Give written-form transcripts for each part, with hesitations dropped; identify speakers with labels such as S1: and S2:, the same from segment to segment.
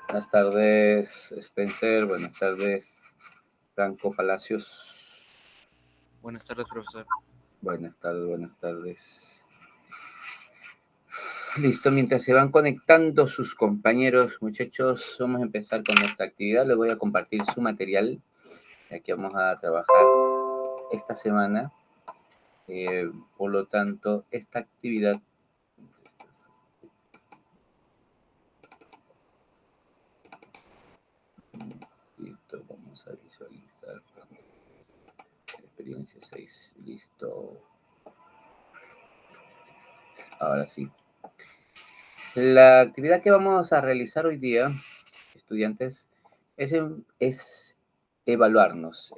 S1: Buenas tardes, Spencer. Buenas tardes, Franco Palacios.
S2: Buenas tardes, profesor.
S1: Buenas tardes, buenas tardes. Listo, mientras se van conectando sus compañeros, muchachos, vamos a empezar con nuestra actividad. Les voy a compartir su material, ya que vamos a trabajar esta semana. Por lo tanto, esta actividad... Listo, vamos a visualizar. Experiencia 6, listo. Ahora sí. La actividad que vamos a realizar hoy día, estudiantes, es evaluarnos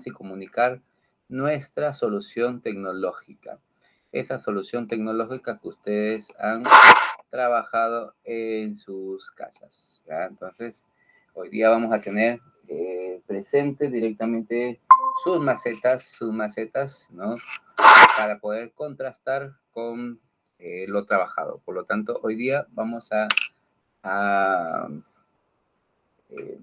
S1: y comunicar nuestra solución tecnológica. Esa solución tecnológica que ustedes han trabajado en sus casas, ¿ya? Entonces, hoy día vamos a tener presente directamente sus macetas, ¿no? Para poder contrastar con lo trabajado. Por lo tanto, hoy día vamos a, eh,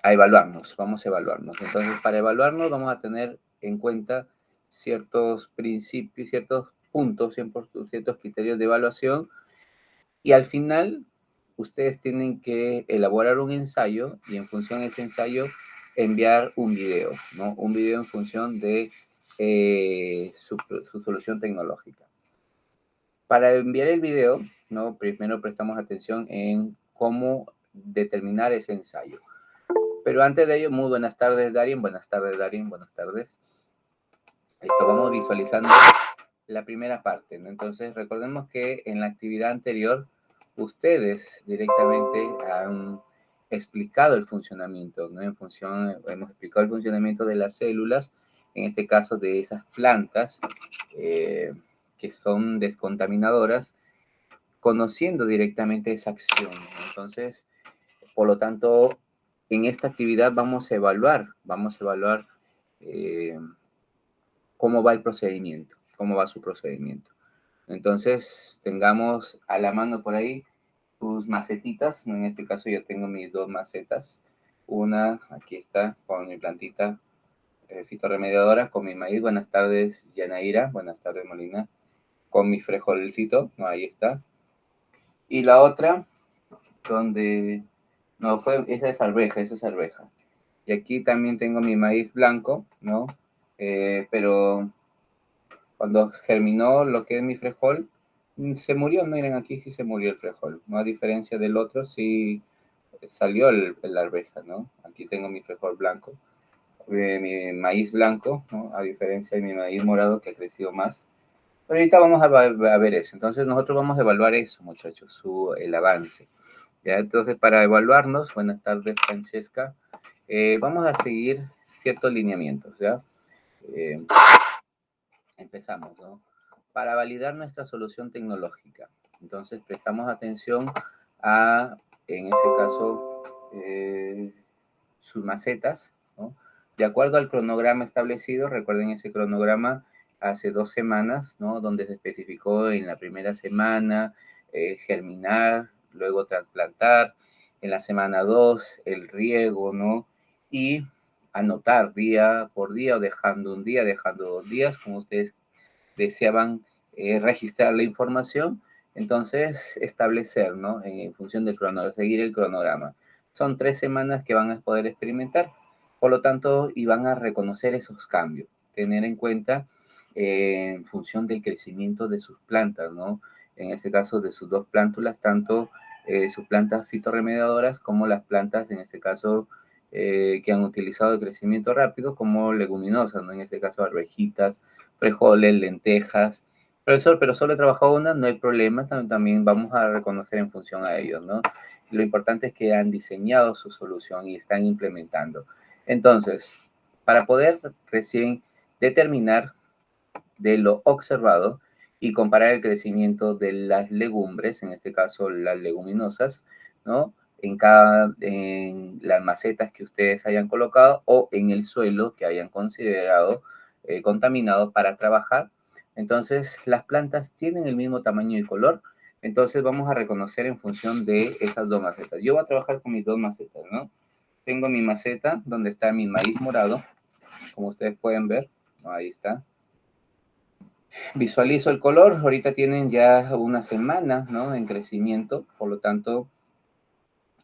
S1: a evaluarnos, vamos a evaluarnos. Entonces, para evaluarnos vamos a tener en cuenta ciertos principios, ciertos puntos, ciertos criterios de evaluación y al final ustedes tienen que elaborar un ensayo y en función de ese ensayo enviar un video, ¿no? Un video en función de su solución tecnológica. Para enviar el video, ¿no? Primero prestamos atención en cómo determinar ese ensayo. Pero antes de ello, muy buenas tardes, Darien. Buenas tardes, Darien. Buenas tardes. Listo, vamos visualizando la primera parte, ¿no? Entonces, recordemos que en la actividad anterior, ustedes directamente han explicado el funcionamiento, ¿no? Hemos explicado el funcionamiento de las células, en este caso de esas plantas que son descontaminadoras, conociendo directamente esa acción, ¿no? Entonces, por lo tanto, en esta actividad vamos a evaluar eh, cómo va el procedimiento, cómo va su procedimiento. Entonces, tengamos a la mano por ahí tus macetitas, ¿no? En este caso yo tengo mis dos macetas. Una, aquí está, con mi plantita fitorremediadora, con mi maíz. Buenas tardes, Yanaira. Buenas tardes, Molina. Con mi frijolcito, ¿no? Ahí está. Y la otra, donde... No, esa es arveja, esa es arveja. Y aquí también tengo mi maíz blanco, ¿no? Pero cuando germinó lo que es mi frijol, se murió, miren, aquí sí se murió el frijol, ¿no? A diferencia del otro, sí salió la arveja, ¿no? Aquí tengo mi frijol blanco, mi maíz blanco, ¿no? A diferencia de mi maíz morado que ha crecido más. Pero ahorita vamos a ver eso. Entonces nosotros vamos a evaluar eso, muchachos, el avance. ¿Ya? Entonces, para evaluarnos, buenas tardes, Francesca, vamos a seguir ciertos lineamientos, ¿ya? Eh, empezamos, ¿no? Para validar nuestra solución tecnológica. Entonces, prestamos atención a, en ese caso, sus macetas, ¿no? De acuerdo al cronograma establecido, recuerden ese cronograma hace 2 semanas, ¿no? Donde se especificó en la primera semana germinar, luego trasplantar, en la semana 2 el riego, ¿no? Y anotar día por día o dejando un día, dejando 2 días, como ustedes deseaban registrar la información, entonces establecer, ¿no? En función del cronograma, seguir el cronograma. Son 3 semanas que van a poder experimentar, por lo tanto, y van a reconocer esos cambios, tener en cuenta en función del crecimiento de sus plantas, ¿no? En este caso, de sus dos plántulas, tanto sus plantas fitorremediadoras como las plantas, en este caso, que han utilizado el crecimiento rápido, como leguminosas, ¿no? En este caso, arvejitas, frijoles, lentejas. Profesor, pero solo he trabajado una, no hay problema, también vamos a reconocer en función a ellos, ¿no? Lo importante es que han diseñado su solución y están implementando. Entonces, para poder recién determinar de lo observado y comparar el crecimiento de las legumbres, en este caso las leguminosas, ¿no? En las macetas que ustedes hayan colocado o en el suelo que hayan considerado contaminado para trabajar. Entonces, las plantas tienen el mismo tamaño y color. Entonces vamos a reconocer en función de esas dos macetas. Yo voy a trabajar con mis dos macetas, ¿no? Tengo mi maceta donde está mi maíz morado, como ustedes pueden ver, ahí está. Visualizo el color, ahorita tienen ya una semana, ¿no? En crecimiento, por lo tanto,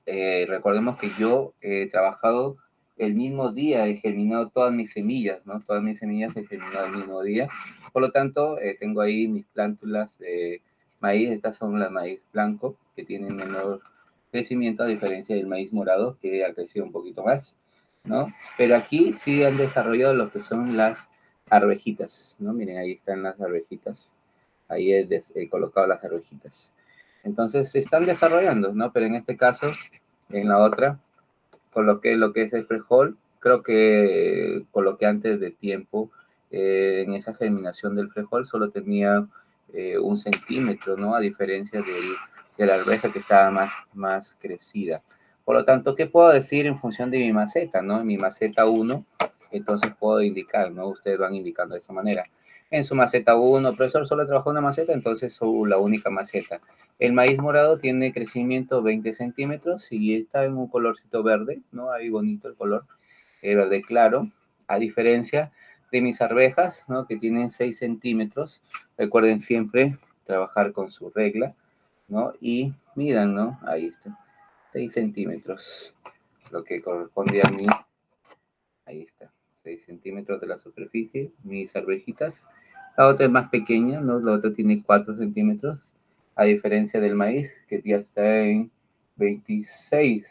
S1: recordemos que yo he trabajado el mismo día, he germinado todas mis semillas, ¿no? Todas mis semillas he germinado el mismo día. Por lo tanto, tengo ahí mis plántulas de maíz. Estas son las maíz blanco, que tienen menor crecimiento a diferencia del maíz morado, que ha crecido un poquito más, ¿no? Pero aquí sí han desarrollado lo que son las arvejitas, ¿no? Miren, ahí están las arvejitas. Ahí he colocado las arvejitas. Entonces se están desarrollando, ¿no? Pero en este caso, en la otra, coloqué lo que es el frijol. Creo que coloqué antes de tiempo. En esa germinación del frijol solo tenía 1 centímetro, ¿no? A diferencia de la arveja que estaba más crecida. Por lo tanto, ¿qué puedo decir en función de mi maceta, ¿no? En mi maceta 1, entonces puedo indicar, ¿no? Ustedes van indicando de esa manera. En su maceta 1, profesor, solo trabajó una maceta, entonces la única maceta. El maíz morado tiene crecimiento 20 centímetros y está en un colorcito verde, ¿no? Ahí bonito el color, verde claro, a diferencia de mis arvejas, ¿no? Que tienen 6 centímetros. Recuerden siempre trabajar con su regla, ¿no? Y miran, ¿no? Ahí está, 6 centímetros, lo que corresponde a mí. Ahí está, 6 centímetros de la superficie, mis arvejitas. La otra es más pequeña, ¿no? La otra tiene 4 centímetros, a diferencia del maíz, que ya está en 26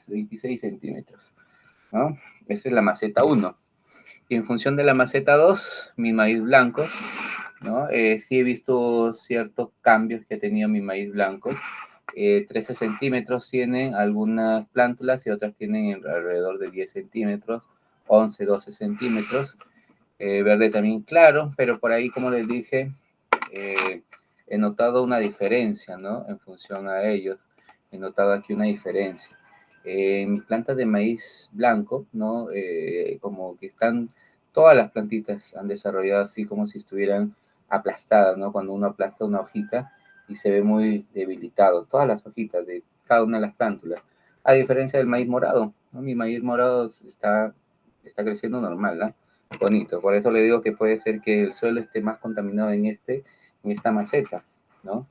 S1: centímetros, ¿no? Esa es la maceta 1. Y en función de la maceta 2, mi maíz blanco, ¿no? Sí he visto ciertos cambios que ha tenido mi maíz blanco. 13 centímetros tienen algunas plántulas y otras tienen alrededor de 10 centímetros, 11, 12 centímetros. Verde también claro, pero por ahí, como les dije, he notado una diferencia, ¿no? En función a ellos, he notado aquí una diferencia. Mis plantas de maíz blanco, ¿no? Como que están, todas las plantitas han desarrollado así como si estuvieran aplastadas, ¿no? Cuando uno aplasta una hojita y se ve muy debilitado, todas las hojitas de cada una de las plántulas, a diferencia del maíz morado, ¿no? Mi maíz morado está creciendo normal, ¿no? Bonito. Por eso le digo que puede ser que el suelo esté más contaminado en esta maceta, ¿no?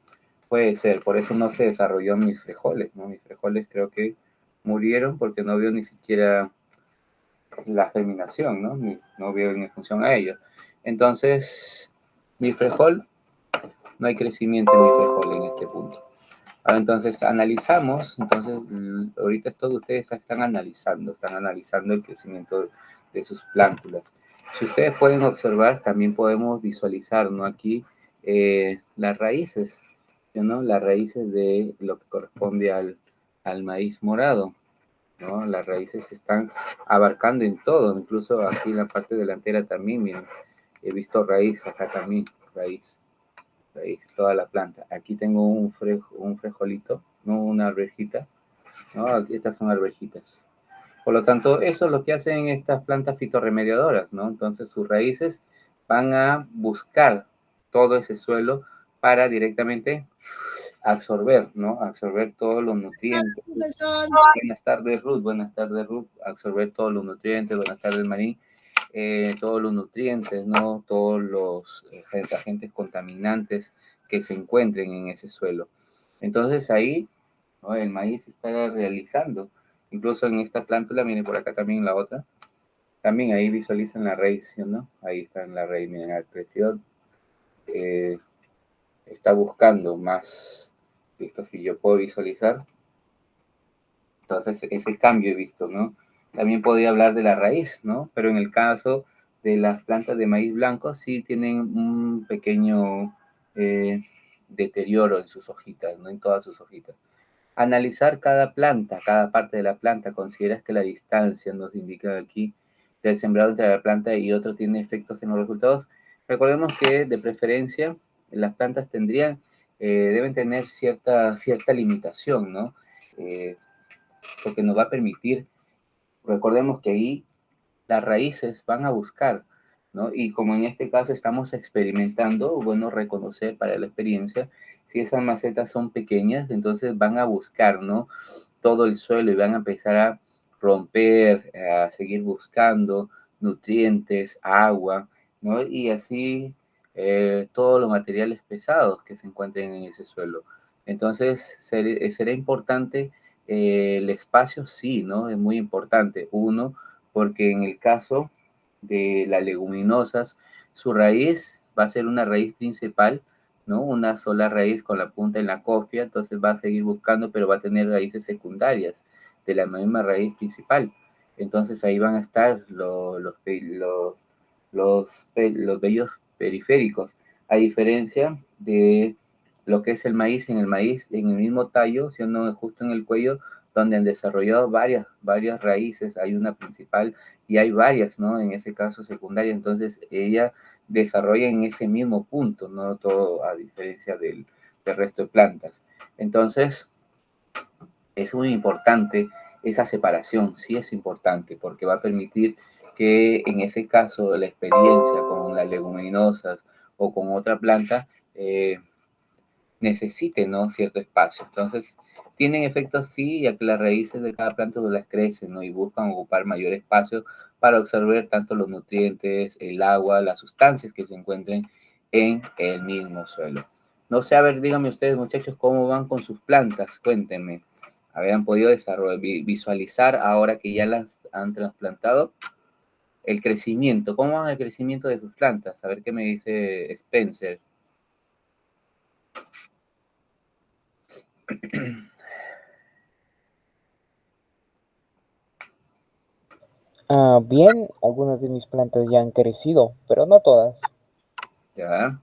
S1: Puede ser, por eso no se desarrolló mis frijoles, ¿no? Mis frijoles creo que murieron porque no vio ni siquiera la germinación, ¿no? No vio en función a ellos. Entonces, mi frijol, no hay crecimiento en mi frijol en este punto. Ahora, entonces, analizamos, entonces, ahorita todos ustedes están analizando el crecimiento de sus plántulas. Si ustedes pueden observar, también podemos visualizar, ¿no? Aquí las raíces, ¿no? Las raíces de lo que corresponde al maíz morado, ¿no? Las raíces están abarcando en todo, incluso aquí en la parte delantera también, miren, he visto raíz acá también, raíz toda la planta. Aquí tengo un frijolito, no una arvejita, ¿no? Aquí estas son arvejitas. Por lo tanto, eso es lo que hacen estas plantas fitorremediadoras, ¿no? Entonces sus raíces van a buscar todo ese suelo para directamente absorber, ¿no? Absorber todos los nutrientes. Buenas tardes, Ruth. Buenas tardes, Ruth. Absorber todos los nutrientes. Buenas tardes, Marín. Todos los nutrientes, ¿no? Todos los agentes contaminantes que se encuentren en ese suelo. Entonces ahí, ¿no? El maíz está realizando, incluso en esta plántula, miren por acá también la otra, también ahí visualizan la raíz, ¿no? Ahí está en la raíz, miren, la presión está buscando más, listo, si yo puedo visualizar, entonces ese cambio he visto, ¿no? También podría hablar de la raíz, ¿no? Pero en el caso de las plantas de maíz blanco sí tienen un pequeño deterioro en sus hojitas, ¿no? En todas sus hojitas. Analizar cada planta, cada parte de la planta, consideras que la distancia nos indica aquí del sembrado entre la planta y otro tiene efectos en los resultados. Recordemos que de preferencia las plantas deben tener cierta limitación, ¿no? Porque nos va a permitir, recordemos que ahí las raíces van a buscar, ¿no? Y como en este caso estamos experimentando, bueno, reconocer para la experiencia si esas macetas son pequeñas, entonces van a buscar, ¿no? Todo el suelo y van a empezar a romper, a seguir buscando nutrientes, agua, ¿no? Y así todos los materiales pesados que se encuentren en ese suelo. Entonces, será importante el espacio, sí, ¿no? Es muy importante. Uno, porque en el caso de las leguminosas, su raíz va a ser una raíz principal, ¿no? Una sola raíz con la punta en la cofia, entonces va a seguir buscando, pero va a tener raíces secundarias de la misma raíz principal. Entonces ahí van a estar los vellos periféricos, a diferencia de lo que es el maíz. En el maíz, en el mismo tallo, siendo justo en el cuello, donde han desarrollado varias raíces, hay una principal y hay varias, ¿no? En ese caso secundaria, entonces ella desarrolla en ese mismo punto, no todo a diferencia del resto de plantas. Entonces, es muy importante esa separación, sí es importante, porque va a permitir que en ese caso la experiencia con las leguminosas o con otra planta necesite, ¿no? Cierto espacio. Entonces, tienen efectos sí, ya que las raíces de cada planta las crecen, ¿no? Y buscan ocupar mayor espacio para absorber tanto los nutrientes, el agua, las sustancias que se encuentren en el mismo suelo. No sé, a ver, díganme ustedes, muchachos, cómo van con sus plantas, cuéntenme. ¿Habían podido visualizar ahora que ya las han trasplantado el crecimiento? ¿Cómo va el crecimiento de sus plantas? A ver qué me dice Spencer.
S2: Bien, algunas de mis plantas ya han crecido, pero no todas.
S1: Ya.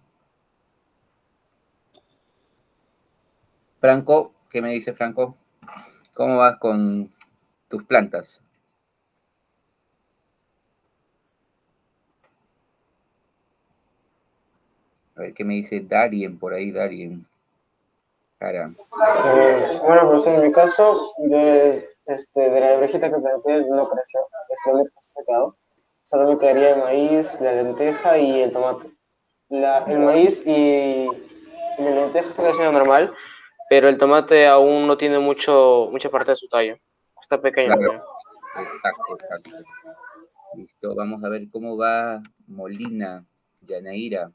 S1: Franco, ¿qué me dice Franco? ¿Cómo vas con tus plantas? A ver qué me dice Darien por ahí, Darien. Cara.
S3: Bueno, pues en mi caso, de la brejita que planté no creció, lo he sacado. Solo me quedaría el maíz, la lenteja y el tomate. El maíz y la lenteja está creciendo normal, pero el tomate aún no tiene mucha parte de su tallo. Está pequeño
S1: Claro,
S3: todavía.
S1: exacto, exacto. Listo, vamos a ver cómo va Molina, Yanaira,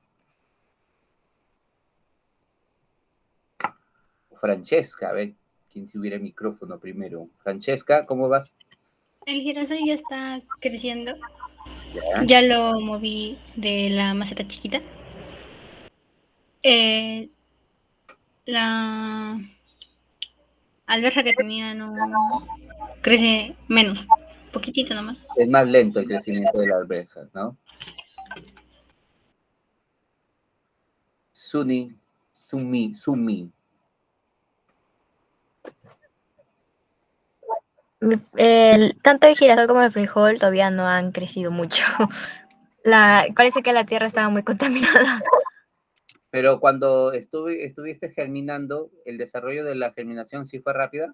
S1: Francesca. A ver quién tuviera el micrófono primero. Francesca, ¿cómo vas?
S4: El girasol ya está creciendo.
S1: Ya.
S4: Ya lo moví de la maceta chiquita. La alberja que tenía no crece menos, poquitito nomás.
S1: Es más lento el crecimiento de las arvejas, ¿no? Sumi.
S5: Tanto el girasol como el frijol todavía no han crecido mucho. Parece que la tierra estaba muy contaminada.
S1: Pero cuando estuviste germinando, ¿el desarrollo de la germinación sí fue rápida?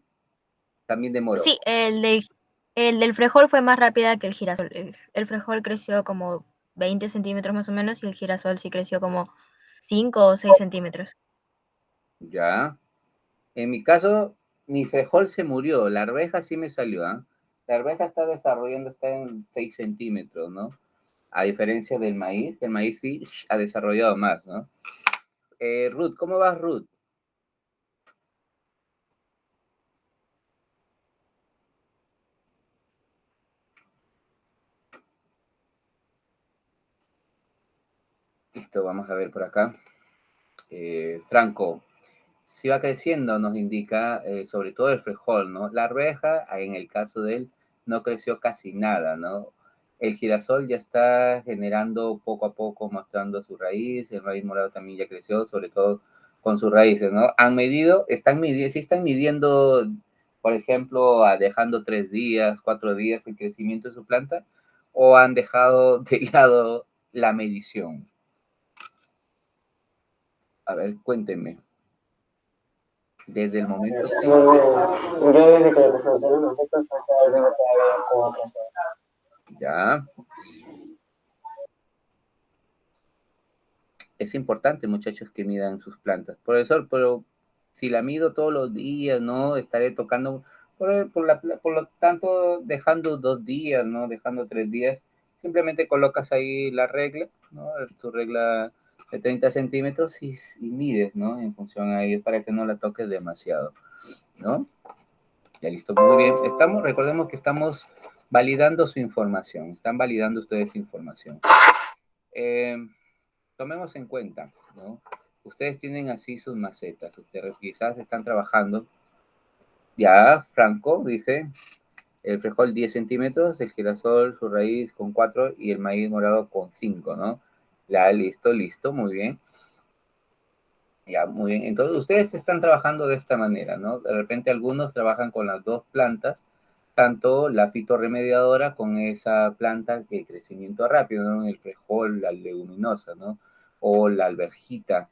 S1: También demoró.
S5: Sí, el del frijol fue más rápida que el girasol. El frijol creció como 20 centímetros más o menos y el girasol sí creció como 5 o 6 centímetros.
S1: Ya. En mi caso, mi frijol se murió, la arveja sí me salió, ¿ah? La arveja está desarrollando, está en 6 centímetros, ¿no? A diferencia del maíz, el maíz sí ha desarrollado más, ¿no? Ruth, ¿cómo vas, Ruth? Listo, vamos a ver por acá. Franco, si va creciendo, nos indica, sobre todo el frijol, ¿no? La arveja, en el caso de él, no creció casi nada, ¿no? El girasol ya está generando poco a poco, mostrando su raíz, el maíz morado también ya creció, sobre todo con sus raíces, ¿no? Han medido, sí están midiendo, por ejemplo, dejando 3 días, 4 días el crecimiento de su planta, o han dejado de lado la medición. A ver, cuéntenme. Desde el momento de...
S3: Yo desde que le presenté los macetas, hasta tengo todavía 4.
S1: Ya. es importante, muchachos, que midan sus plantas. Profesor, pero si la mido todos los días, ¿no? Estaré tocando, por lo tanto, dejando 2 días, ¿no? Dejando 3 días, simplemente colocas ahí la regla, ¿no? Tu regla de 30 centímetros y mides, ¿no? En función a ello, para que no la toques demasiado, ¿no? Ya listo, muy bien. Recordemos que estamos validando su información, están validando ustedes su información. Tomemos en cuenta, ¿no? Ustedes tienen así sus macetas, ustedes quizás están trabajando. Ya, Franco dice, el frijol 10 centímetros, el girasol, su raíz con 4 y el maíz morado con 5, ¿no? Ya, listo, muy bien. Ya, muy bien. Entonces, ustedes están trabajando de esta manera, ¿no? De repente algunos trabajan con las dos plantas, tanto la fitorremediadora con esa planta de crecimiento rápido, ¿no? El frijol, la leguminosa, ¿no? O la alverjita.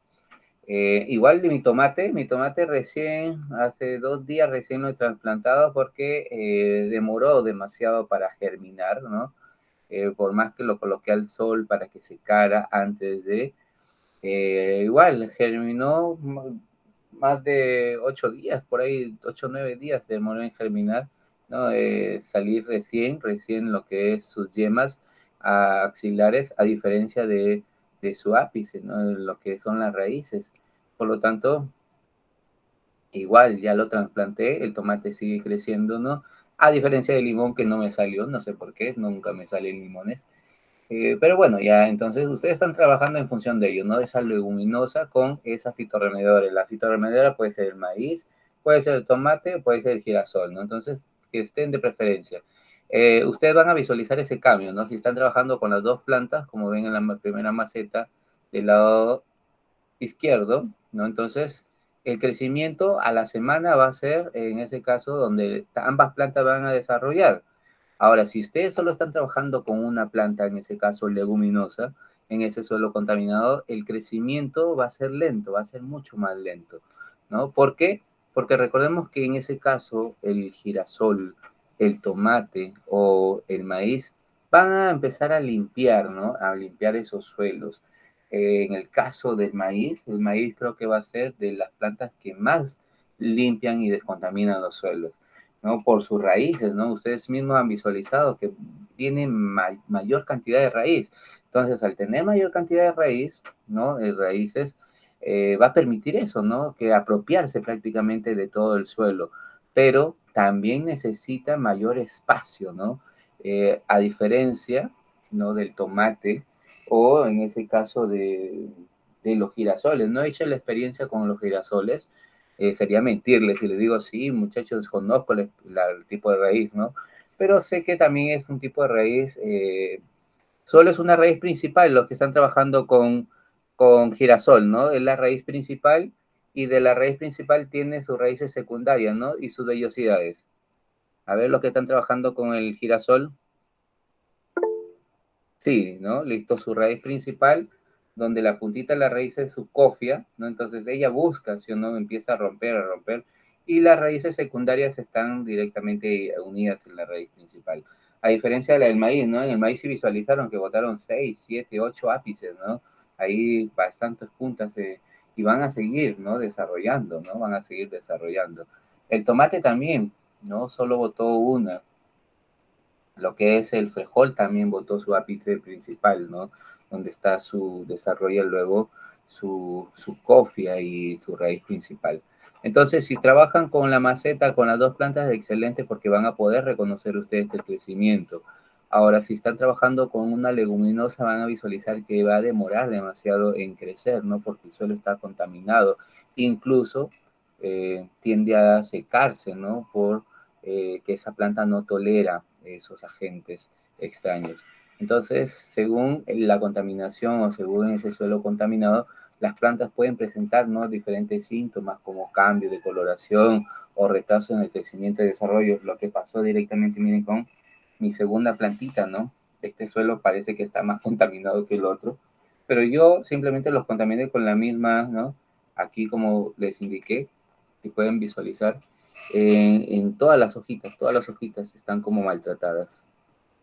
S1: Igual de mi tomate recién, hace 2 días recién lo he trasplantado porque demoró demasiado para germinar, ¿no? Por más que lo coloqué al sol para que secara antes de, igual germinó más de 8 días, por ahí 8 o 9 días demoró en germinar, ¿no? Salir recién lo que es sus yemas axilares, a diferencia de su ápice, ¿no? Lo que son las raíces. Por lo tanto, igual ya lo trasplanté, el tomate sigue creciendo, ¿no? A diferencia del limón que no me salió, no sé por qué, nunca me salen limones. Pero bueno, ya entonces ustedes están trabajando en función de ello, ¿no? Esa leguminosa con esa fitorremediadora. La fitorremediadora puede ser el maíz, puede ser el tomate, puede ser el girasol, ¿no? Entonces, que estén de preferencia. Ustedes van a visualizar ese cambio, ¿no? Si están trabajando con las dos plantas, como ven en la primera maceta del lado izquierdo, ¿no? Entonces, el crecimiento a la semana va a ser, en ese caso, donde ambas plantas van a desarrollar. Ahora, si ustedes solo están trabajando con una planta, en ese caso leguminosa, en ese suelo contaminado, el crecimiento va a ser lento, va a ser mucho más lento, ¿no? ¿Por qué? Porque recordemos que en ese caso el girasol, el tomate o el maíz van a empezar a limpiar, ¿no? A limpiar esos suelos. En el caso del maíz, el maíz creo que va a ser de las plantas que más limpian y descontaminan los suelos, ¿no? Por sus raíces, ¿no? Ustedes mismos han visualizado que tiene mayor cantidad de raíz. Entonces, al tener mayor cantidad de raíz, ¿no? De raíces, va a permitir eso, ¿no? Que apropiarse prácticamente de todo el suelo, pero también necesita mayor espacio, ¿no? A diferencia, ¿no? Del tomate o en ese caso de los girasoles. No he hecho la experiencia con los girasoles, sería mentirles si les digo, sí, muchachos, conozco el tipo de raíz, ¿no? Pero sé que también es un tipo de raíz, solo es una raíz principal, los que están trabajando con girasol, ¿no? Es la raíz principal y de la raíz principal tiene sus raíces secundarias, ¿no? Y sus vellosidades. A ver, los que están trabajando con el girasol, sí, ¿no? Listo, su raíz principal, donde la puntita de la raíz es su cofia, ¿no? Entonces ella busca, ¿sí o no? Empieza a romper, y las raíces secundarias están directamente unidas en la raíz principal. A diferencia de la del maíz, ¿no? En el maíz sí visualizaron que botaron 6, 7, 8 ápices, ¿no? Ahí bastantes puntas y van a seguir, ¿no? Desarrollando, ¿no? Van a seguir desarrollando. El tomate también, ¿no? Solo botó una. Lo que es el frijol también botó su ápice principal, ¿no? Donde está desarrolla luego su cofia y su raíz principal. Entonces, si trabajan con la maceta, con las dos plantas, es excelente porque van a poder reconocer ustedes el crecimiento. Ahora, si están trabajando con una leguminosa, van a visualizar que va a demorar demasiado en crecer, ¿no? Porque el suelo está contaminado. Incluso tiende a secarse, ¿no? Por que esa planta no tolera esos agentes extraños. Entonces, según la contaminación o según ese suelo contaminado, las plantas pueden presentar, ¿no? Diferentes síntomas como cambio de coloración o retraso en el crecimiento y desarrollo. Lo que pasó directamente, miren, con mi segunda plantita, ¿no? Este suelo parece que está más contaminado que el otro, pero yo simplemente los contaminé con la misma, ¿no? Aquí, como les indiqué, si pueden visualizar, en todas las hojitas están como maltratadas.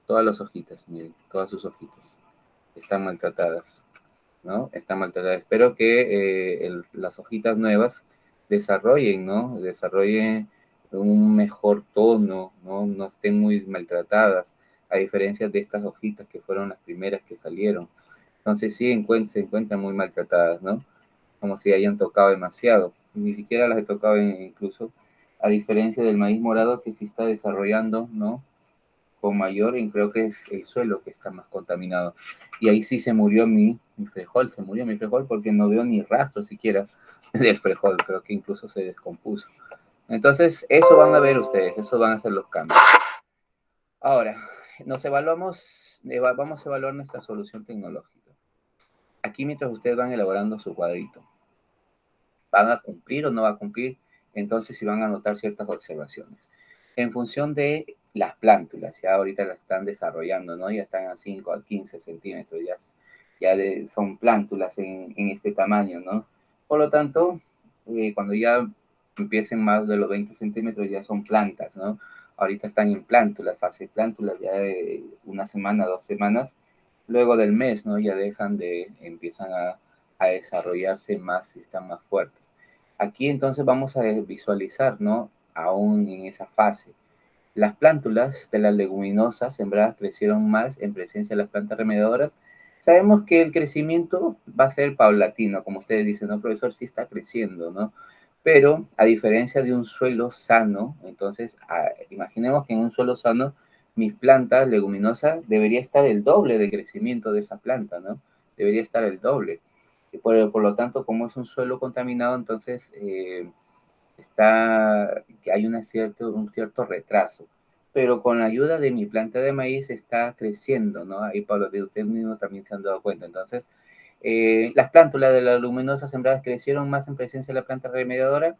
S1: Todas las hojitas, miren, todas sus hojitas están maltratadas. ¿no? Está maltratada. Espero que las hojitas nuevas desarrollen, ¿no? Desarrollen un mejor tono, ¿no? No estén muy maltratadas, a diferencia de estas hojitas que fueron las primeras que salieron. Entonces sí se encuentran muy maltratadas, ¿no? Como si hayan tocado demasiado. Y ni siquiera las he tocado incluso, a diferencia del maíz morado que sí está desarrollando, ¿no? Con mayor, y creo que es el suelo que está más contaminado. Y ahí sí se murió mi frijol, se murió mi frijol porque no veo ni rastro siquiera del frijol, creo que incluso se descompuso. Entonces, eso van a ver ustedes, eso van a ser los cambios. Ahora, vamos a evaluar nuestra solución tecnológica. Aquí mientras ustedes van elaborando su cuadrito, ¿van a cumplir o no va a cumplir? Entonces, si van a anotar ciertas observaciones. En función de las plántulas, ya ahorita las están desarrollando, ¿no? Ya están a 5 a 15 centímetros, son plántulas en este tamaño, ¿no? Por lo tanto, cuando ya empiecen más de los 20 centímetros, ya son plantas, ¿no? Ahorita están en plántulas, fase plántulas, ya de una semana, 2 semanas, luego del mes, ¿no? Ya empiezan a desarrollarse más y están más fuertes. Aquí entonces vamos a visualizar, ¿no? Aún en esa fase. Las plántulas de las leguminosas sembradas crecieron más en presencia de las plantas remediadoras. Sabemos que el crecimiento va a ser paulatino, como ustedes dicen, ¿no, profesor? Sí está creciendo, ¿no? Pero a diferencia de un suelo sano, entonces imaginemos que en un suelo sano mis plantas leguminosas debería estar el doble de crecimiento de esa planta, ¿no? Debería estar el doble. Y por lo tanto, como es un suelo contaminado, entonces hay un cierto retraso. Pero con la ayuda de mi planta de maíz está creciendo, ¿no? Ahí, Pablo, de ustedes mismos también se han dado cuenta. Entonces, las plántulas de las leguminosas sembradas crecieron más en presencia de la planta remediadora,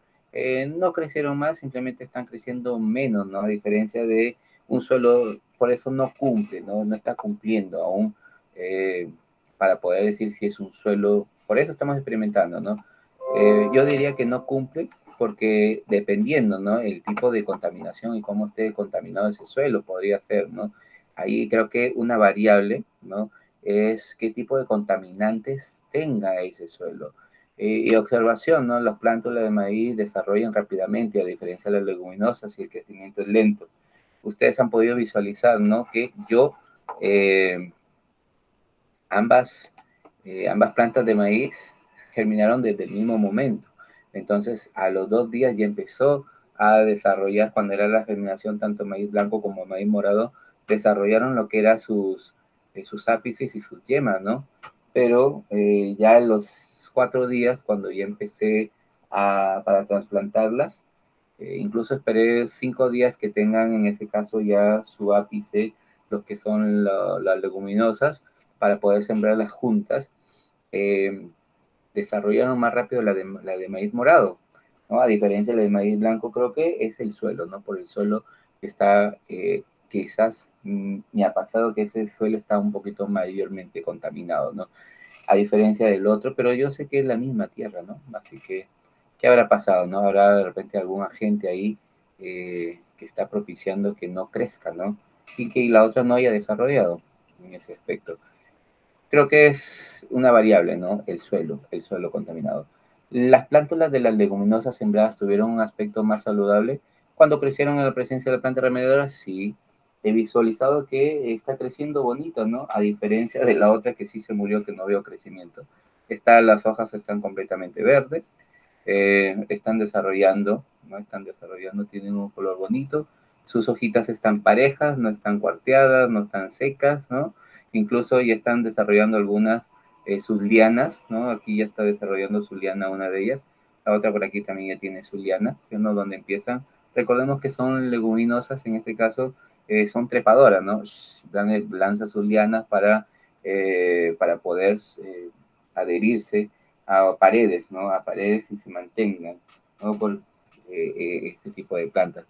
S1: no crecieron más, simplemente están creciendo menos, ¿no? A diferencia de un suelo, por eso no cumple, ¿no? No está cumpliendo aún para poder decir si es un suelo, por eso estamos experimentando, ¿no? Yo diría que no cumple porque dependiendo, ¿no? El tipo de contaminación y cómo esté contaminado ese suelo podría ser, ¿no? Ahí creo que una variable, ¿no? Es qué tipo de contaminantes tenga ese suelo. Y observación, ¿no? Las plántulas de maíz desarrollan rápidamente, a diferencia de las leguminosas, y el crecimiento es lento. Ustedes han podido visualizar, ¿no? Que ambas, ambas plantas de maíz germinaron desde el mismo momento. Entonces, a los 2 días ya empezó a desarrollar, cuando era la germinación, tanto maíz blanco como maíz morado, desarrollaron lo que eran sus ápices y sus yemas, ¿no? Pero ya a los 4 días, cuando ya empecé para trasplantarlas, incluso esperé 5 días que tengan en ese caso ya su ápice, los que son las leguminosas, para poder sembrarlas juntas. Eh, Desarrollaron más rápido la de maíz morado, ¿no? A diferencia de la de maíz blanco, creo que es el suelo, ¿no? Por el suelo que está, quizás me ha pasado que ese suelo está un poquito mayormente contaminado, ¿no? A diferencia del otro, pero yo sé que es la misma tierra, ¿no? Así que, ¿qué habrá pasado, no? Habrá de repente algún agente ahí que está propiciando que no crezca, ¿no? Y que la otra no haya desarrollado en ese aspecto. Creo que es una variable, ¿no? El suelo contaminado. Las plántulas de las leguminosas sembradas tuvieron un aspecto más saludable cuando crecieron en la presencia de la planta remediadora. Sí, he visualizado que está creciendo bonito, ¿no? A diferencia de la otra que sí se murió, que no veo crecimiento. Las hojas están completamente verdes, están desarrollando, ¿no? Están desarrollando, tienen un color bonito. Sus hojitas están parejas, no están cuarteadas, no están secas, ¿no? Incluso ya están desarrollando algunas sus lianas, ¿no? Aquí ya está desarrollando su liana una de ellas, la otra por aquí también ya tiene su liana, ¿sí? ¿No? Donde empiezan. Recordemos que son leguminosas, en este caso son trepadoras, ¿no? Lanza sus lianas para poder adherirse a paredes, ¿no? A paredes y se mantengan, ¿no? Por este tipo de plantas.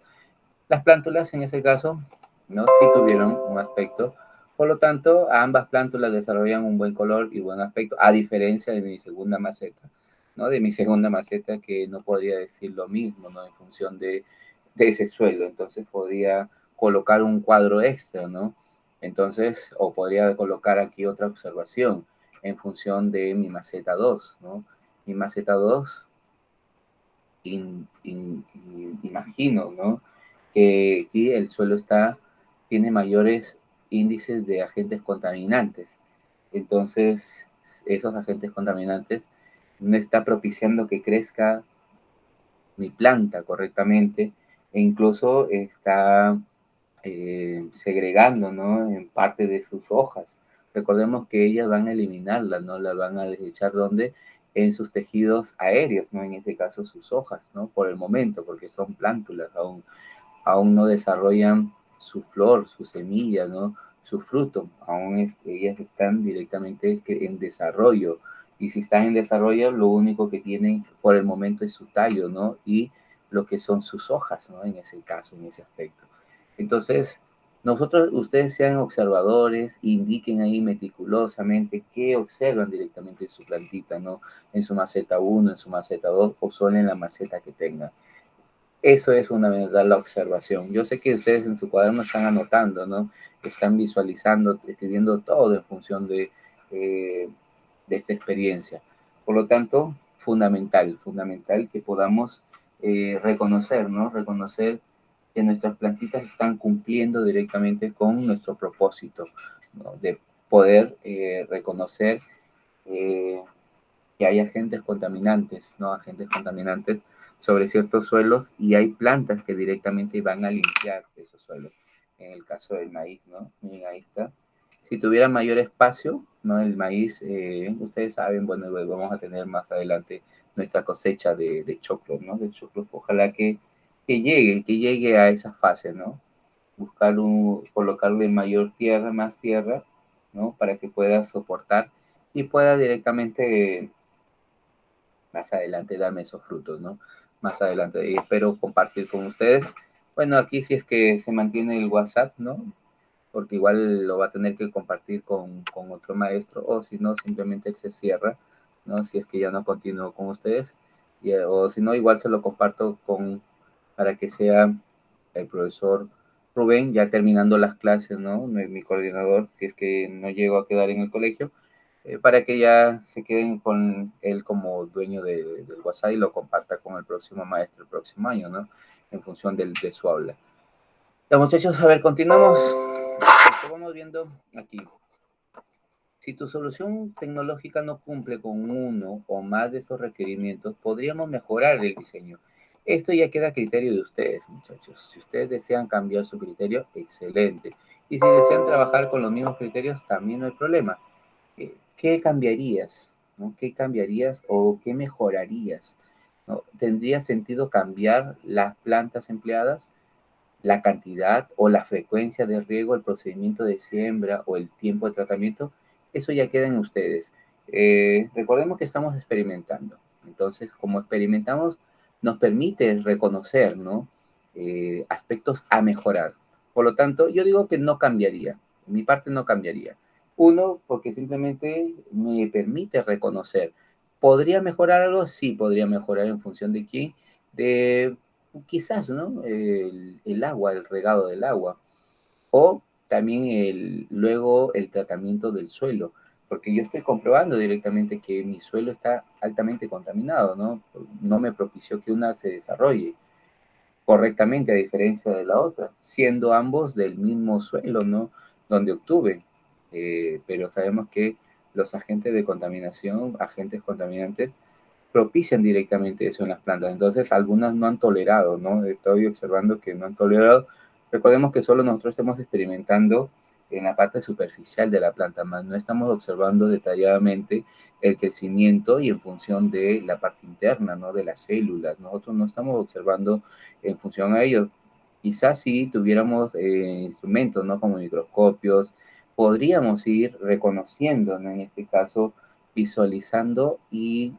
S1: Las plántulas en ese caso, ¿no? Sí tuvieron un aspecto, por lo tanto, ambas plántulas desarrollan un buen color y buen aspecto, a diferencia de mi segunda maceta, ¿no? De mi segunda maceta que no podría decir lo mismo, ¿no? En función de ese suelo, entonces podría colocar un cuadro extra, ¿no? Entonces, o podría colocar aquí otra observación. en función de mi maceta 2, ¿no? Mi maceta 2, imagino, ¿no? Que aquí el suelo tiene mayores índices de agentes contaminantes. Entonces, esos agentes contaminantes no está propiciando que crezca mi planta correctamente e incluso está segregando, ¿no? En parte de sus hojas. Recordemos que ellas van a eliminarlas, ¿no? Las van a desechar donde en sus tejidos aéreos, ¿no? En este caso sus hojas, ¿no? Por el momento, porque son plántulas, aún no desarrollan su flor, su semilla, ¿no? Su fruto, ellas están directamente en desarrollo. Y si están en desarrollo, lo único que tienen por el momento es su tallo, ¿no? Y lo que son sus hojas, ¿no? En ese caso, en ese aspecto. Entonces, ustedes sean observadores, indiquen ahí meticulosamente qué observan directamente en su plantita, ¿no? En su maceta 1, en su maceta 2 o solo en la maceta que tengan. Eso es fundamental, la observación. Yo sé que ustedes en su cuaderno están anotando, ¿no? Están visualizando, escribiendo todo en función de esta experiencia. Por lo tanto, fundamental que podamos reconocer, ¿no? Reconocer que nuestras plantitas están cumpliendo directamente con nuestro propósito, ¿no? De poder reconocer que hay agentes contaminantes, ¿no? Agentes contaminantes sobre ciertos suelos y hay plantas que directamente van a limpiar esos suelos. En el caso del maíz, ¿no? Miren, ahí está. Si tuviera mayor espacio, ¿no? El maíz, ustedes saben, bueno, vamos a tener más adelante nuestra cosecha de choclo, ¿no? De choclo, ojalá que llegue a esa fase, ¿no? Colocarle mayor tierra, más tierra, ¿no? Para que pueda soportar y pueda directamente más adelante darme esos frutos, ¿no? Más adelante. Y espero compartir con ustedes. Bueno, aquí si es que se mantiene el WhatsApp, ¿no? Porque igual lo va a tener que compartir con otro maestro, o si no, simplemente se cierra, ¿no? Si es que ya no continúo con ustedes, o si no, igual se lo comparto para que sea el profesor Rubén, ya terminando las clases, ¿no? Mi coordinador, si es que no llego a quedar en el colegio, para que ya se queden con él como dueño del WhatsApp y lo comparta con el próximo maestro el próximo año, ¿no? En función de su aula. Ya, muchachos, a ver, continuamos. Vamos viendo aquí. Si tu solución tecnológica no cumple con uno o más de esos requerimientos, podríamos mejorar el diseño. Esto ya queda a criterio de ustedes, muchachos. Si ustedes desean cambiar su criterio, excelente. Y si desean trabajar con los mismos criterios, también no hay problema. ¿Qué cambiarías? ¿No? ¿Qué cambiarías o qué mejorarías? ¿No? ¿Tendría sentido cambiar las plantas empleadas, la cantidad o la frecuencia de riego, el procedimiento de siembra o el tiempo de tratamiento? Eso ya queda en ustedes. Recordemos que estamos experimentando. Entonces, como experimentamos, nos permite reconocer, ¿no? Aspectos a mejorar. Por lo tanto, yo digo que no cambiaría. Mi parte no cambiaría. Uno, porque simplemente me permite reconocer. ¿Podría mejorar algo? Sí, podría mejorar en función de quién. De quizás, ¿no? El agua, el regado del agua. O también luego el tratamiento del suelo, porque yo estoy comprobando directamente que mi suelo está altamente contaminado, ¿no? No me propició que una se desarrolle correctamente a diferencia de la otra, siendo ambos del mismo suelo, ¿no? Donde obtuve. Pero sabemos que los agentes de contaminación, agentes contaminantes, propician directamente eso en las plantas. Entonces, algunas no han tolerado, ¿no? Estoy observando que no han tolerado. Recordemos que solo nosotros estamos experimentando en la parte superficial de la planta, más no estamos observando detalladamente el crecimiento y en función de la parte interna, ¿no? De las células. Nosotros no estamos observando en función a ello. Quizás si tuviéramos instrumentos, ¿no? Como microscopios, podríamos ir reconociendo, ¿no? En este caso, visualizando e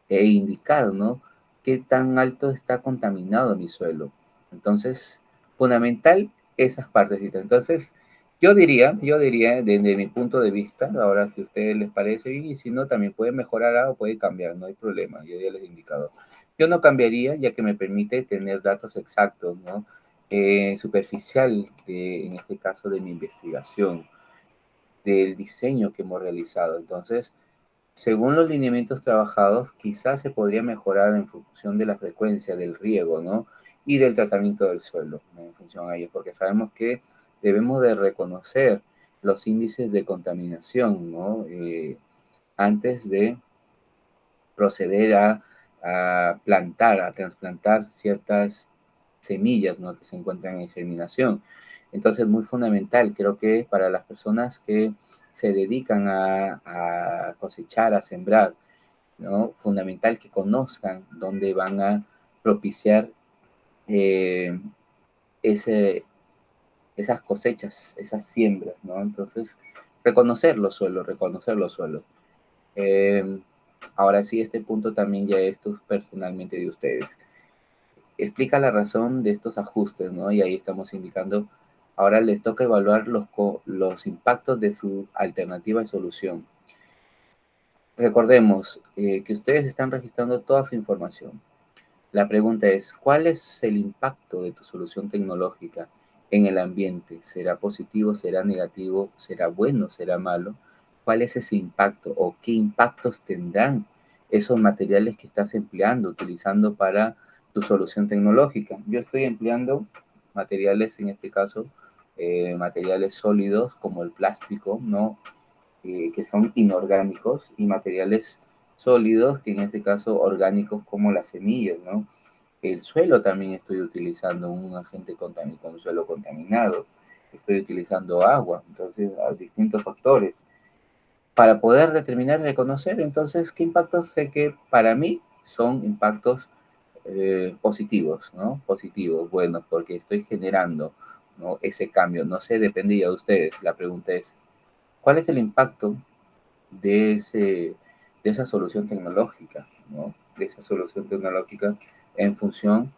S1: indicar, ¿no? Qué tan alto está contaminado mi suelo. Entonces, fundamental esas partecitas. Entonces, desde mi punto de vista, ahora si a ustedes les parece y si no, también puede mejorar o puede cambiar, no hay problema, yo ya les he indicado. Yo no cambiaría, ya que me permite tener datos exactos, ¿no? Superficial, en este caso, de mi investigación. del diseño que hemos realizado. Entonces, según los lineamientos trabajados, quizás se podría mejorar en función de la frecuencia del riego, ¿no? Y del tratamiento del suelo, ¿no? En función a ello, porque sabemos que debemos de reconocer los índices de contaminación, ¿no? Antes de proceder a plantar, a trasplantar ciertas semillas, ¿no? Que se encuentran en germinación. Entonces, muy fundamental, creo que para las personas que se dedican a cosechar, a sembrar, ¿no? Fundamental que conozcan dónde van a propiciar eh, esas cosechas, esas siembras, ¿no? Entonces, reconocer los suelos. Eh, Ahora sí, este punto también ya es personalmente de ustedes. Explica la razón de estos ajustes, ¿no? Y ahí estamos indicando, ahora les toca evaluar los impactos de su alternativa de solución. Recordemos que ustedes están registrando toda su información. La pregunta es, ¿cuál es el impacto de tu solución tecnológica en el ambiente? ¿Será positivo, será negativo, será bueno, será malo? ¿Cuál es ese impacto o qué impactos tendrán esos materiales que estás empleando, utilizando para tu solución tecnológica? Yo estoy empleando materiales, en este caso, materiales sólidos como el plástico, ¿no? Que son inorgánicos, y materiales sólidos, que en este caso orgánicos como las semillas, ¿no? El suelo también estoy utilizando un agente contaminante, un suelo contaminado, estoy utilizando agua, entonces a distintos factores para poder determinar y reconocer entonces qué impactos sé que para mí son impactos positivos, ¿no? Positivos, buenos, porque estoy generando, ¿no? Ese cambio. No sé, depende ya de ustedes. La pregunta es, ¿cuál es el impacto de esa solución tecnológica, ¿no? De esa solución tecnológica en función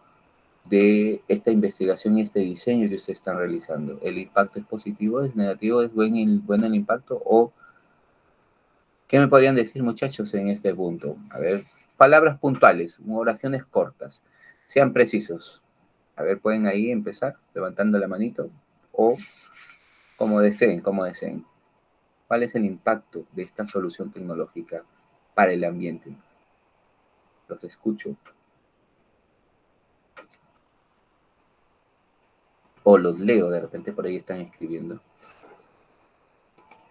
S1: de esta investigación y este diseño que ustedes están realizando? ¿El impacto es positivo, es negativo, es bueno el impacto? ¿O qué me podrían decir, muchachos, en este punto? A ver, palabras puntuales, oraciones cortas, sean precisos. A ver, pueden ahí empezar levantando la manito o como deseen, como deseen. ¿Cuál es el impacto de esta solución tecnológica para el ambiente? Los escucho. O los leo, de repente por ahí están escribiendo.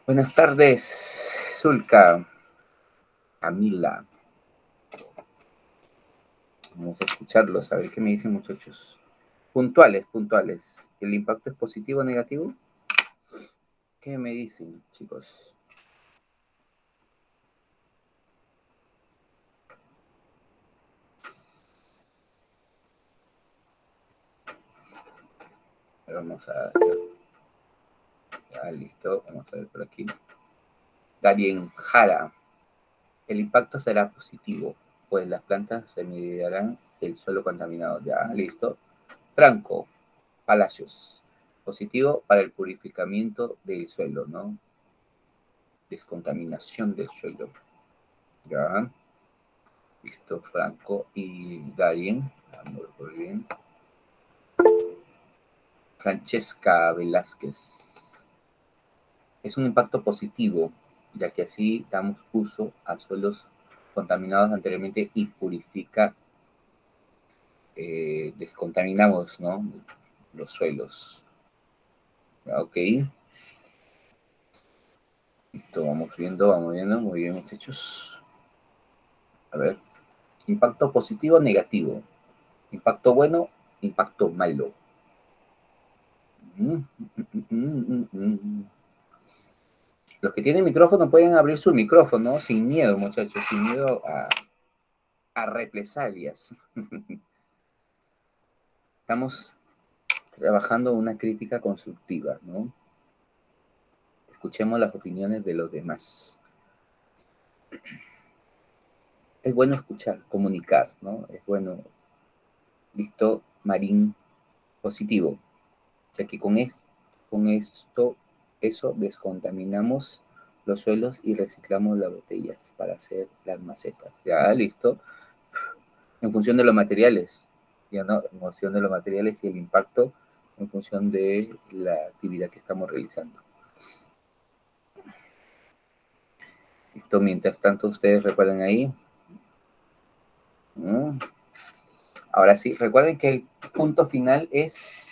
S1: Buenas tardes, Zulka, Camila. Vamos a escucharlos, a ver qué me dicen, muchachos. Puntuales, puntuales. ¿El impacto es positivo o negativo? ¿Qué me dicen, chicos? Vamos a... Ya, listo. Vamos a ver por aquí. Darien Jara. El impacto será positivo, pues las plantas remediarán el suelo contaminado. Ya, listo. Franco Palacios. Positivo para el purificamiento del suelo, ¿no? Descontaminación del suelo. Ya. Listo, Franco y Darien. Muy bien. Francesca Velázquez. Es un impacto positivo, ya que así damos uso a suelos contaminados anteriormente y purifica, descontaminamos, ¿no? Los suelos. Ok, listo, vamos viendo, muy bien, muchachos. A ver, impacto positivo, negativo. Impacto bueno, impacto malo. Los que tienen micrófono pueden abrir su micrófono sin miedo, muchachos, sin miedo a represalias. Estamos trabajando una crítica constructiva, ¿no? Escuchemos las opiniones de los demás. Es bueno escuchar, comunicar, ¿no? Es bueno. Listo, Marín, positivo, ya que con esto, eso descontaminamos los suelos y reciclamos las botellas para hacer las macetas. Ya, listo. En función de los materiales, ya no, en función de los materiales y el impacto en función de la actividad que estamos realizando. Listo, mientras tanto ustedes recuerden ahí. Ahora sí, recuerden que el punto final es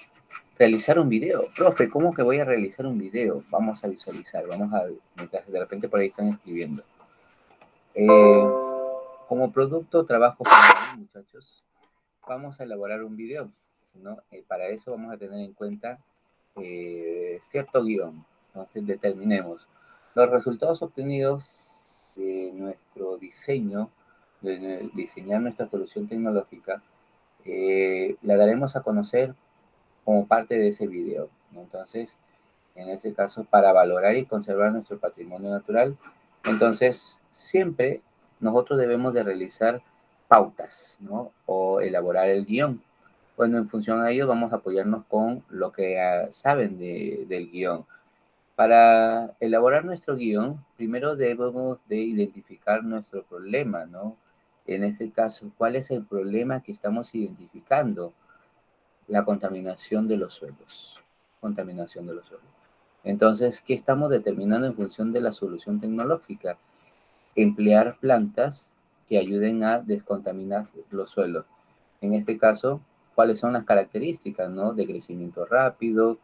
S1: realizar un video. Profe, ¿cómo que voy a realizar un video? Vamos a visualizar, vamos a ver, mientras de repente por ahí están escribiendo. Como producto, trabajo final, muchachos, vamos a elaborar un video, ¿no? Para eso vamos a tener en cuenta cierto guión. Entonces, determinemos los resultados obtenidos de nuestro diseño, de diseñar nuestra solución tecnológica, la daremos a conocer como parte de ese video, ¿no? Entonces, en este caso, para valorar y conservar nuestro patrimonio natural, entonces siempre nosotros debemos de realizar pautas, ¿no? O elaborar el guión. Bueno, en función a ello vamos a apoyarnos con lo que saben del guión. Para elaborar nuestro guión, primero debemos de identificar nuestro problema, ¿no? En este caso, ¿cuál es el problema que estamos identificando? La contaminación de los suelos. Contaminación de los suelos. Entonces, ¿qué estamos determinando en función de la solución tecnológica? Emplear plantas que ayuden a descontaminar los suelos. En este caso, ¿cuáles son las características, ¿no? De crecimiento rápido,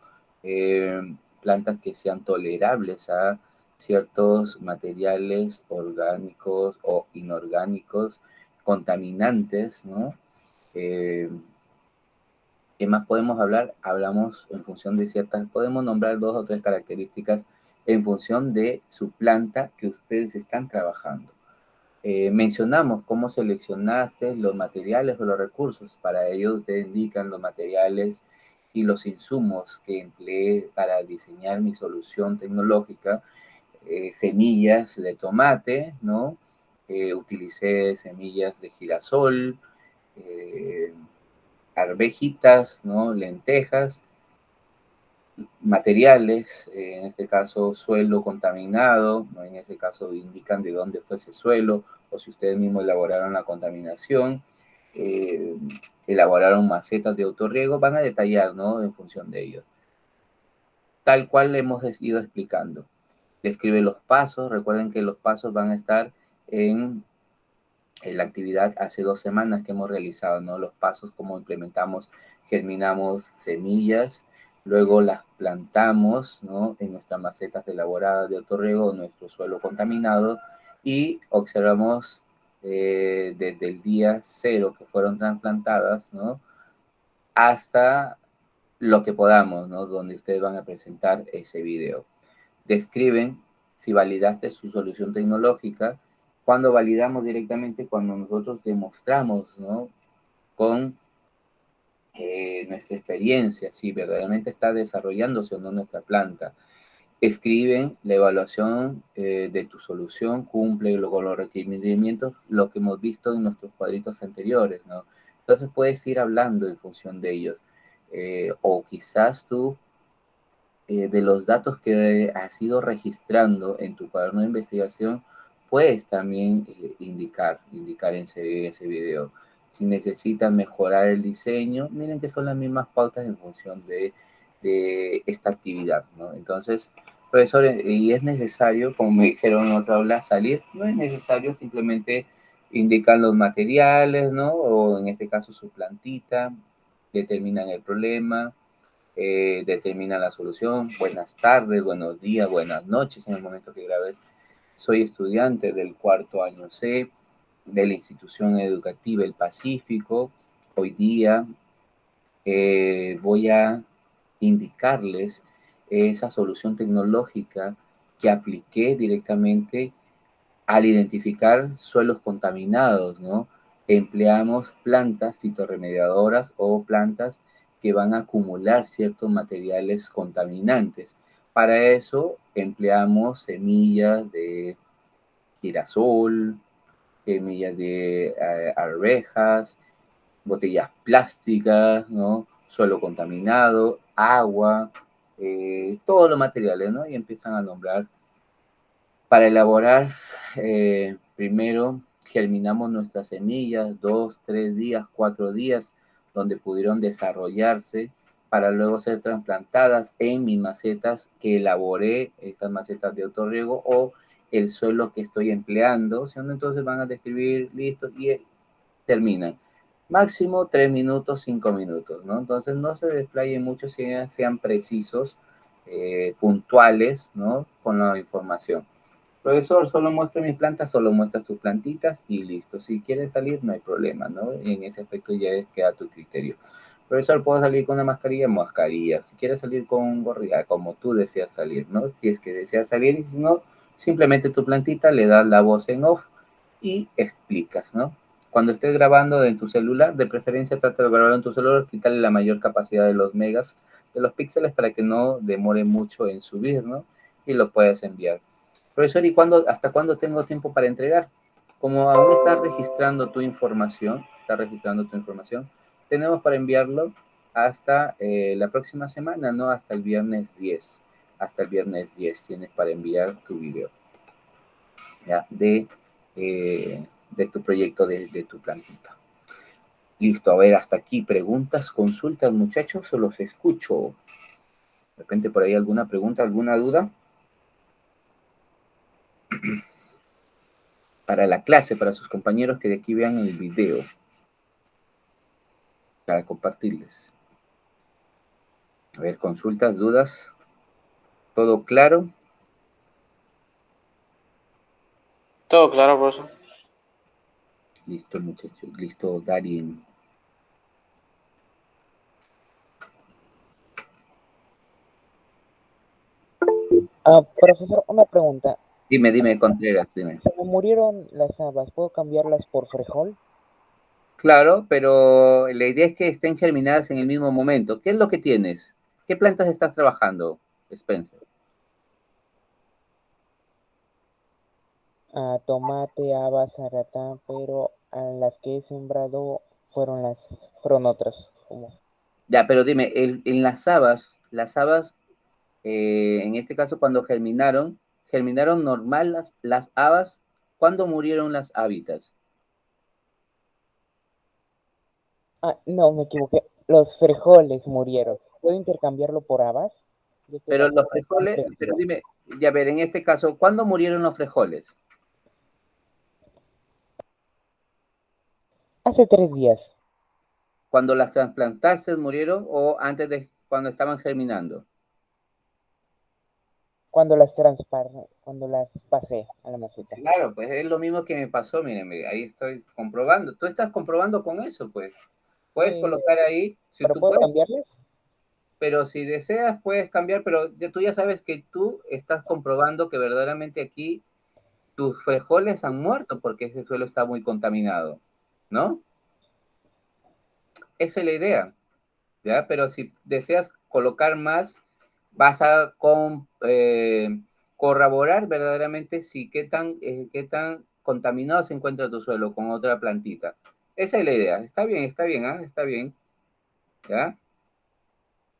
S1: plantas que sean tolerables a ciertos materiales orgánicos o inorgánicos, contaminantes, ¿no? ¿Qué más podemos hablar? Hablamos en función de ciertas, podemos nombrar 2 o 3 características en función de su planta que ustedes están trabajando. Mencionamos cómo seleccionaste los materiales o los recursos. Para ello ustedes indican los materiales y los insumos que empleé para diseñar mi solución tecnológica. Semillas de tomate, ¿no? Utilicé semillas de girasol, arvejitas, ¿no? Lentejas, materiales, en este caso suelo contaminado, ¿no? En este caso indican de dónde fue ese suelo, o si ustedes mismos elaboraron la contaminación, elaboraron macetas de autorriego, van a detallar, ¿no? En función de ello. Tal cual le hemos ido explicando. Describe los pasos, recuerden que los pasos van a estar en la actividad hace 2 semanas que hemos realizado, ¿no? Los pasos, cómo implementamos, germinamos semillas, luego las plantamos, ¿no? En nuestras macetas elaboradas de autorriego, nuestro suelo contaminado, y observamos desde el día 0 que fueron trasplantadas, ¿no? Hasta lo que podamos, ¿no? Donde ustedes van a presentar ese video. Describen si validaste su solución tecnológica. Cuando validamos directamente, cuando nosotros demostramos, ¿no? Con nuestra experiencia, si verdaderamente está desarrollándose o no nuestra planta. Escriben la evaluación de tu solución, cumple con los requerimientos, lo que hemos visto en nuestros cuadritos anteriores, ¿no? Entonces puedes ir hablando en función de ellos. O quizás tú de los datos que has ido registrando en tu cuaderno de investigación, puedes también indicar en ese video. Si necesitan mejorar el diseño, miren que son las mismas pautas en función de esta actividad, ¿no? Entonces, profesor, y es necesario, como me dijeron en otra aula, salir, no es necesario, simplemente indican los materiales, ¿no? O en este caso su plantita, determinan el problema, determina la solución. Buenas tardes, buenos días, buenas noches en el momento que grabes. Soy estudiante del 4º año C de la institución educativa El Pacífico. Hoy día voy a indicarles esa solución tecnológica que apliqué directamente al identificar suelos contaminados, ¿no? Empleamos plantas fitorremediadoras o plantas que van a acumular ciertos materiales contaminantes. Para eso empleamos semillas de girasol, semillas de arvejas, botellas plásticas, ¿no? Suelo contaminado, agua, todos los materiales, ¿no? Y empiezan a nombrar. Para elaborar, primero germinamos nuestras semillas, 2, 3 días, 4 días, donde pudieron desarrollarse para luego ser trasplantadas en mis macetas que elaboré, estas macetas de autorriego, o el suelo que estoy empleando, ¿sí? Entonces van a describir, listo, y terminan. Máximo 3 minutos, 5 minutos, ¿no? Entonces no se desplayen mucho, sean precisos, puntuales, ¿no? Con la información. Profesor, solo muestro mis plantas, solo muestras tus plantitas y listo. Si quieres salir, no hay problema, ¿no? En ese aspecto ya queda a tu criterio. Profesor, ¿puedo salir con una mascarilla? Mascarilla. Si quieres salir con un gorrilla, como tú deseas salir, ¿no? Si es que deseas salir y si no, simplemente tu plantita le das la voz en off y explicas, ¿no? Cuando estés grabando en tu celular, de preferencia trata de grabar en tu celular, quitarle la mayor capacidad de los megas, de los píxeles para que no demore mucho en subir, ¿no? Y lo puedes enviar. Profesor, ¿y hasta cuándo tengo tiempo para entregar? Como aún está registrando tu información, tenemos para enviarlo hasta la próxima semana, ¿no? Hasta el viernes 10. Hasta el viernes 10 tienes para enviar tu video, ¿ya? De tu proyecto, de tu plantita. Listo, a ver, hasta aquí. ¿Preguntas, consultas, muchachos? O los escucho. De repente por ahí alguna pregunta, alguna duda. Para la clase, para sus compañeros que de aquí vean el video, para compartirles. A ver, consultas, dudas, ¿todo claro?
S3: Todo claro, profesor.
S1: Listo, muchachos, listo, Darien.
S2: Profesor, una pregunta.
S1: Dime, Contreras, dime.
S2: Se me murieron las habas, ¿puedo cambiarlas por frijol?
S1: Claro, pero la idea es que estén germinadas en el mismo momento. ¿Qué es lo que tienes? ¿Qué plantas estás trabajando, Spencer?
S2: Tomate, habas, zaratán, pero a las que he sembrado fueron otras.
S1: Ya, pero dime, en las habas, en este caso cuando germinaron normal las habas. ¿Cuándo murieron las hábitats?
S2: No, me equivoqué. Los frijoles murieron. ¿Puedo intercambiarlo por habas? Ya que
S1: Pero
S2: las
S1: los
S2: habas están
S1: frijoles, pero
S2: prendidas.
S1: dime, ya ver, en este caso, ¿cuándo murieron los frijoles?
S2: Hace 3 días,
S1: ¿Cuando las trasplantaste murieron o antes de cuando estaban germinando?
S2: cuando las pasé a la maceta.
S1: Claro, pues es lo mismo que me pasó, miren, ahí estoy comprobando. Tú estás comprobando con eso, pues. Puedes colocar ahí, si
S2: ¿Pero
S1: tú
S2: puedo
S1: puedes,
S2: cambiarlas?
S1: pero si deseas puedes cambiar, pero tú ya sabes que tú estás comprobando que verdaderamente aquí tus frijoles han muerto porque ese suelo está muy contaminado, ¿no? Esa es la idea, ¿ya? Pero si deseas colocar más, vas a corroborar verdaderamente si qué tan contaminado se encuentra tu suelo con otra plantita. Esa es la idea. Está bien, ¿ah? Está bien, ¿ya?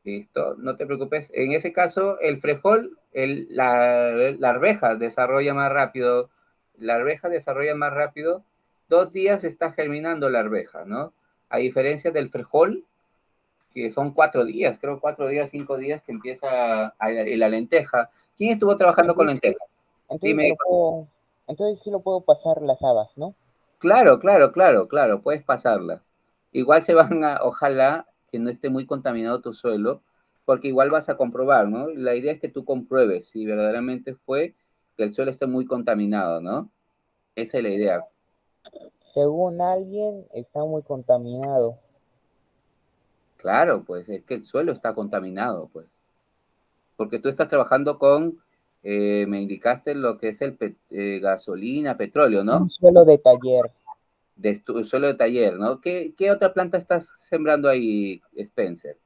S1: Listo, no te preocupes. En ese caso, el frejol, la arveja desarrolla más rápido. La arveja desarrolla más rápido. 2 días está germinando la arveja, ¿no? A diferencia del frejol, que son 4 días, creo 4 días, 5 días que empieza la lenteja. ¿Quién estuvo trabajando con
S2: Entonces,
S1: lenteja?
S2: entonces
S1: Dime.
S2: sí lo puedo pasar las habas, ¿no?
S1: Claro, puedes pasarla. Igual ojalá que no esté muy contaminado tu suelo, porque igual vas a comprobar, ¿no? La idea es que tú compruebes si verdaderamente fue que el suelo esté muy contaminado, ¿no? Esa es la idea.
S2: Según alguien, está muy contaminado.
S1: Claro, pues es que el suelo está contaminado, pues. Porque tú estás trabajando me indicaste lo que es gasolina, petróleo,
S2: Un
S1: ¿no?
S2: suelo de taller.
S1: De tu suelo de taller, ¿no? ¿Qué otra planta estás sembrando ahí, Spencer,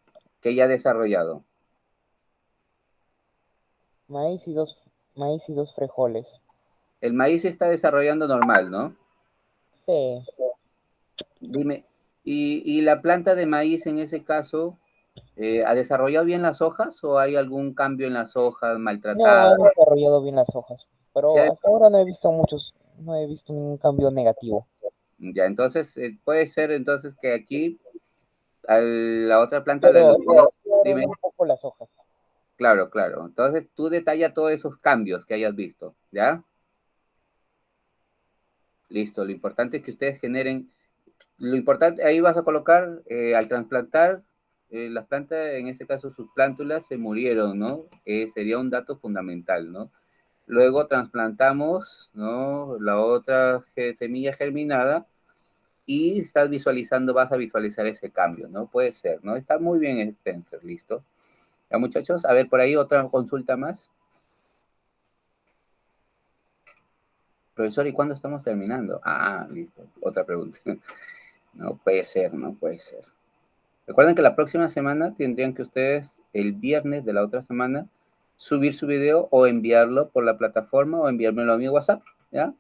S1: que ya ha desarrollado?
S2: Maíz y dos frijoles.
S1: El maíz se está desarrollando normal, ¿no?
S2: Sí.
S1: Dime, ¿y la planta de maíz en ese caso ha desarrollado bien las hojas o hay algún cambio en las hojas
S2: No, ha
S1: maltratadas?
S2: desarrollado bien las hojas.
S1: ¿Se
S2: Pero
S1: ha-
S2: hasta ahora no he visto ningún cambio negativo.
S1: Ya, entonces puede ser entonces que aquí a la otra planta
S2: Pero
S1: dime,
S2: un poco las hojas.
S1: claro. Entonces tú detalla todos esos cambios que hayas visto, ¿ya? Listo, lo importante es que ustedes generen, lo importante, ahí vas a colocar, al trasplantar, las plantas, en este caso sus plántulas se murieron, ¿no? Sería un dato fundamental, ¿no? Luego trasplantamos, ¿no? La otra semilla germinada y estás visualizando, vas a visualizar ese cambio, ¿no? Puede ser, ¿no? Está muy bien Spencer, listo. Ya, muchachos, a ver, por ahí otra consulta más. Profesor, ¿y cuándo estamos terminando? Ah, listo, otra pregunta. No puede ser, no puede ser. Recuerden que la próxima semana tendrían que ustedes, el viernes de la otra semana, subir su video o enviarlo por la plataforma o enviármelo a mi WhatsApp, ¿ya?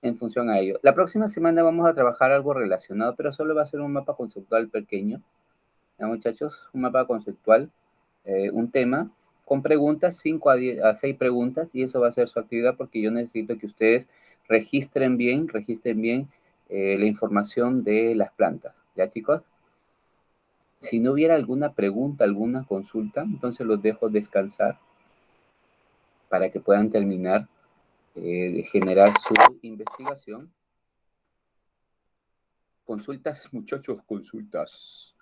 S1: En función a ello. La próxima semana vamos a trabajar algo relacionado, pero solo va a ser un mapa conceptual pequeño, ¿ya, muchachos? Un mapa conceptual, un tema, con preguntas, 5 a 6 preguntas, y eso va a ser su actividad porque yo necesito que ustedes registren bien la información de las plantas, ¿ya, chicos? Si no hubiera alguna pregunta, alguna consulta, entonces los dejo descansar para que puedan terminar de generar su investigación. Consultas, muchachos, consultas.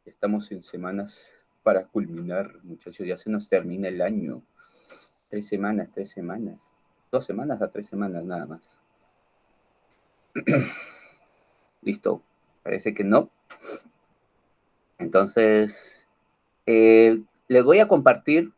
S1: Estamos en semanas para culminar, muchachos, ya se nos termina el año. 3 semanas, 3 semanas. 2 semanas a 3 semanas nada más. Listo, parece que no. Entonces, les voy a compartir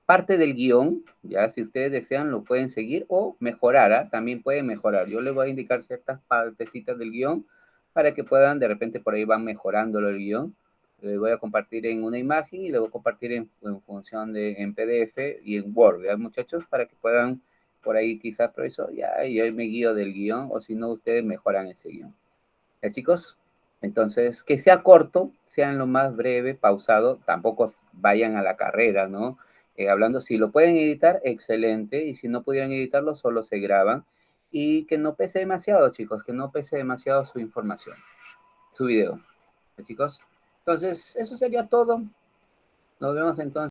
S1: parte del guión, ya si ustedes desean lo pueden seguir o mejorar, ¿eh? También pueden mejorar. Yo les voy a indicar ciertas partecitas del guión para que puedan, de repente por ahí van mejorándolo el guión. Les voy a compartir en una imagen y les voy a compartir en función de en PDF y en Word, ¿ya, muchachos? Para que puedan por ahí quizás, profesor, ya yo me guío del guión o si no, ustedes mejoran ese guión. ¿Ya, chicos? Entonces, que sea corto, sean lo más breve, pausado, tampoco vayan a la carrera, ¿no? Hablando, si lo pueden editar, excelente, y si no pudieran editarlo, solo se graban, y que no pese demasiado, chicos, que no pese demasiado su información, su video, ¿ya, chicos? Entonces, eso sería todo. Nos vemos entonces.